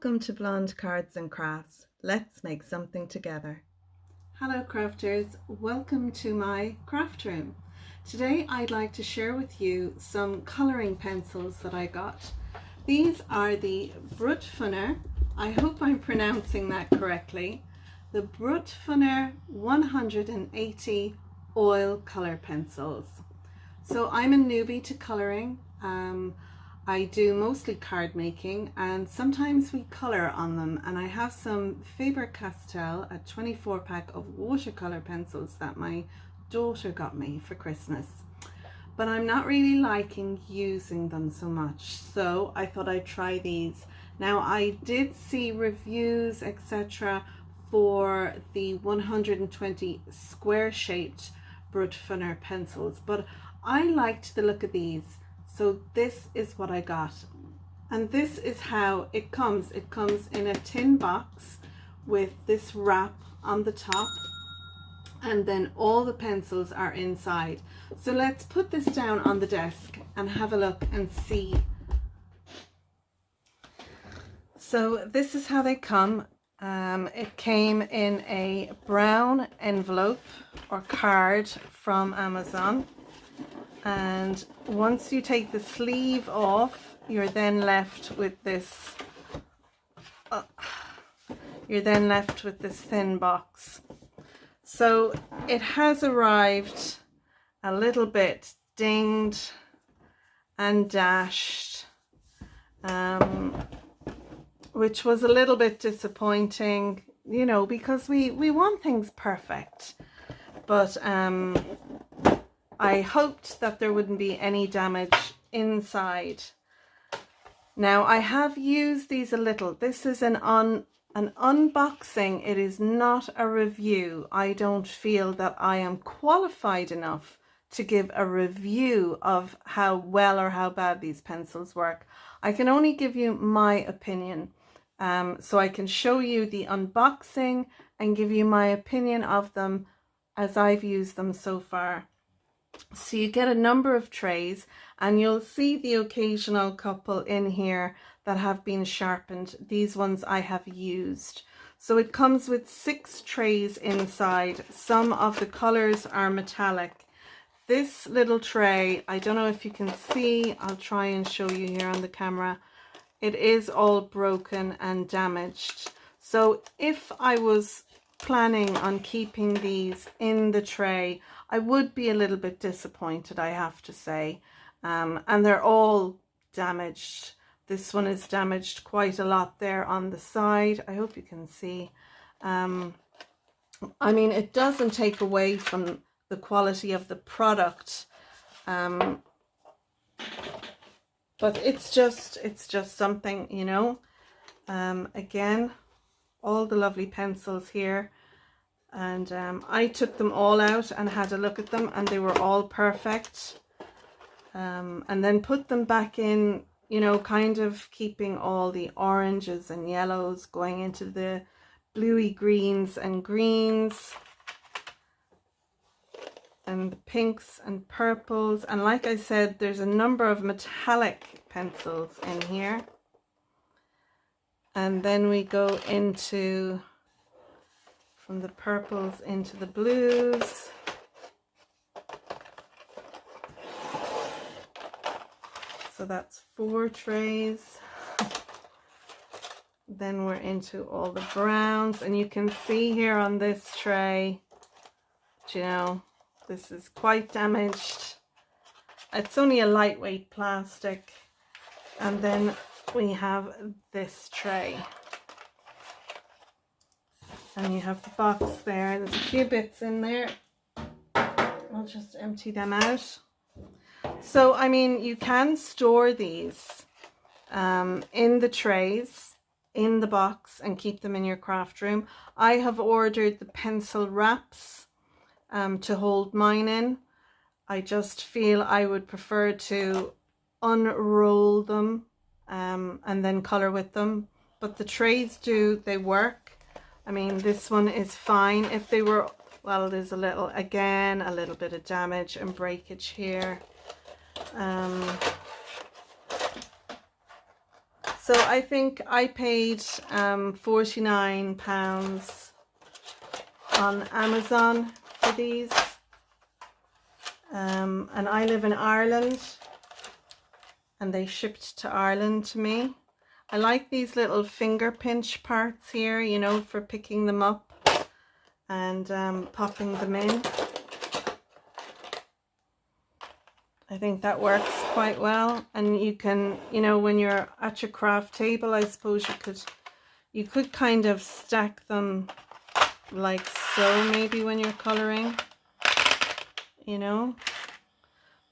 Welcome to Blonde Cards and Crafts. Let's make something together. Hello crafters, welcome to my craft room. Today I'd like to share with you some colouring pencils that I got. These are the Brutfuner, I hope I'm pronouncing that correctly, the Brutfuner 180 oil colour pencils. So I'm a newbie to colouring. I do mostly card making and sometimes we colour on them, and I have some Faber-Castell, a 24 pack of watercolour pencils that my daughter got me for Christmas, but I'm not really liking using them so much, so I thought I'd try these. Now I did see reviews etc for the 120 square shaped Brutfuner pencils, but I liked the look of these. So this is what I got, and this is how it comes. It comes in a tin box with this wrap on the top, and then all the pencils are inside. So let's put this down on the desk and have a look and see. So this is how they come. It came in a brown envelope or card from Amazon. And once you take the sleeve off, you're then left with this thin box. So it has arrived a little bit dinged and dashed, which was a little bit disappointing, you know, because we want things perfect, but I hoped that there wouldn't be any damage inside. Now I have used these a little. This is an unboxing. It is not a review. I don't feel that I am qualified enough to give a review of how well or how bad these pencils work. I can only give you my opinion. So I can show you the unboxing and give you my opinion of them as I've used them so far. So you get a number of trays, and you'll see the occasional couple in here that have been sharpened. These ones I have used. So it comes with 6 trays inside. Some of the colors are metallic. This little tray, I don't know if you can see, I'll try and show you here on the camera. It is all broken and damaged. So if I was planning on keeping these in the tray, I would be a little bit disappointed, I have to say. And they're all damaged. This one is damaged quite a lot there on the side. I hope you can see. I mean, it doesn't take away from the quality of the product, but it's just something, you know. Again, all the lovely pencils here, and I took them all out and had a look at them, and they were all perfect, and then put them back in, you know, kind of keeping all the oranges and yellows going into the bluey greens and greens, and the pinks and purples. And like I said, there's a number of metallic pencils in here. And then we go into, from the purples into the blues. So that's 4 trays. Then we're into all the browns, and you can see here on this tray, you know, this is quite damaged. It's only a lightweight plastic. And then we have this tray, and you have the box there. There's a few bits in there. I'll just empty them out. So I mean, you can store these in the trays in the box and keep them in your craft room. I have ordered the pencil wraps to hold mine in. I just feel I would prefer to unroll them and then color with them, but the trays they work. I mean, this one is fine. If they were, well, there's a little bit of damage and breakage here. So I think I paid £49 on Amazon for these. And I live in Ireland, and they shipped to Ireland to me. I like these little finger pinch parts here, you know, for picking them up and popping them in. I think that works quite well. And you can, you know, when you're at your craft table, I suppose you could kind of stack them like so, maybe when you're coloring, you know.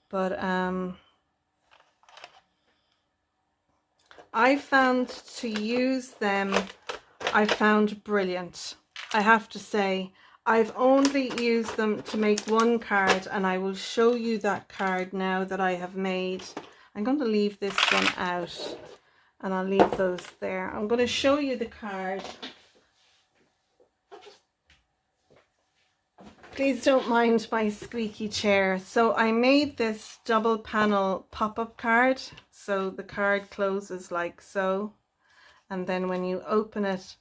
But I found to use them, I found brilliant. I have to say, I've only used them to make one card, and I will show you that card now that I have made. I'm going to leave this one out, and I'll leave those there. I'm going to show you the card. Please don't mind my squeaky chair. So I made this double panel pop-up card. So the card closes like so. And then when you open it,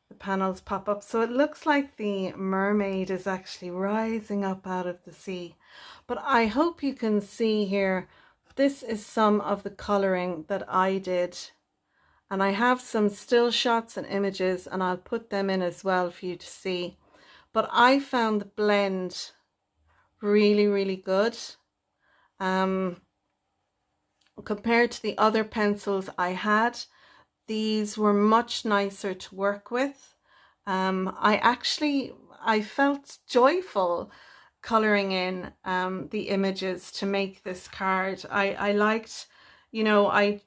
the panels pop up. So it looks like the mermaid is actually rising up out of the sea. But I hope you can see here, this is some of the coloring that I did. And I have some still shots and images, and I'll put them in as well for you to see. But I found the blend really, really good. Compared to the other pencils I had, these were much nicer to work with. I felt joyful coloring in the images to make this card. I liked, you know, I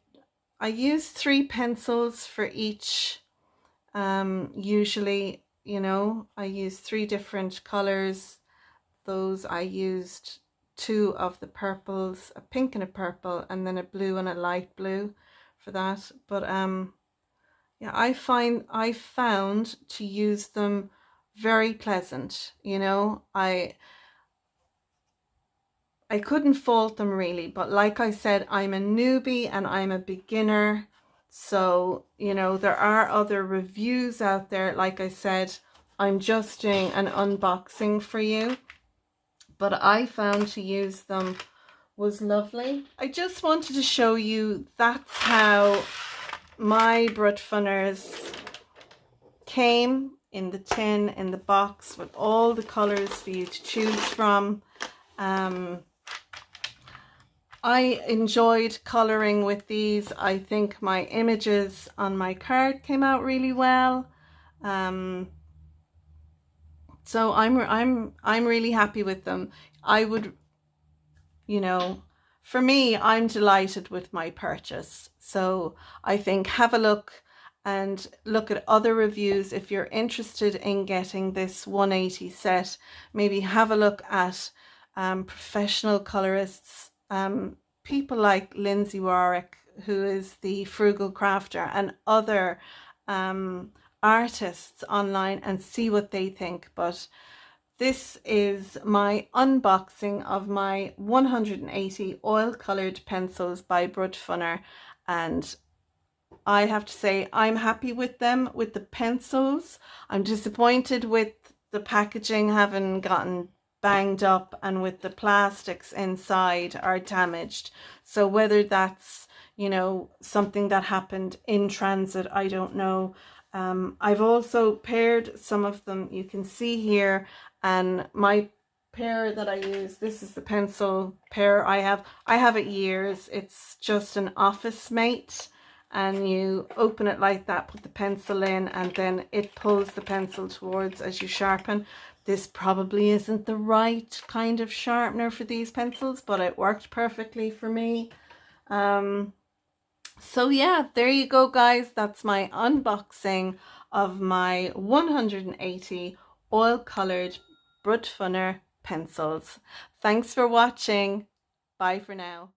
use 3 pencils for each. Usually, you know, I use 3 different colors. Those I used 2 of the purples, a pink and a purple, and then a blue and a light blue for that. But yeah, I found to use them very pleasant. You know, I couldn't fault them really, but like I said, I'm a newbie and I'm a beginner. So, you know, there are other reviews out there. Like I said, I'm just doing an unboxing for you, but I found to use them was lovely. I just wanted to show you that's how my Brutfuners came in the tin, in the box, with all the colors for you to choose from. I enjoyed coloring with these. I think my images on my card came out really well. So I'm really happy with them. I would, you know, for me, I'm delighted with my purchase. So I think have a look and look at other reviews if you're interested in getting this 180 set. Maybe have a look at professional colorists, people like Lindsay Warwick, who is the Frugal Crafter, and other artists online, and see what they think. But this is my unboxing of my 180 oil colored pencils by Brutfuner, and I have to say I'm happy with them, with the pencils. I'm disappointed with the packaging having gotten banged up, and with the plastics inside are damaged. So whether that's, you know, something that happened in transit, I don't know. I've also paired some of them, you can see here, and my pair that I use, this is the pencil pair I have it years. It's just an Office Mate, and you open it like that, put the pencil in, and then it pulls the pencil towards as you sharpen. This probably isn't the right kind of sharpener for these pencils, but it worked perfectly for me. So yeah, there you go, guys. That's my unboxing of my 180 oil colored Brutfuner pencils. Thanks for watching. Bye for now.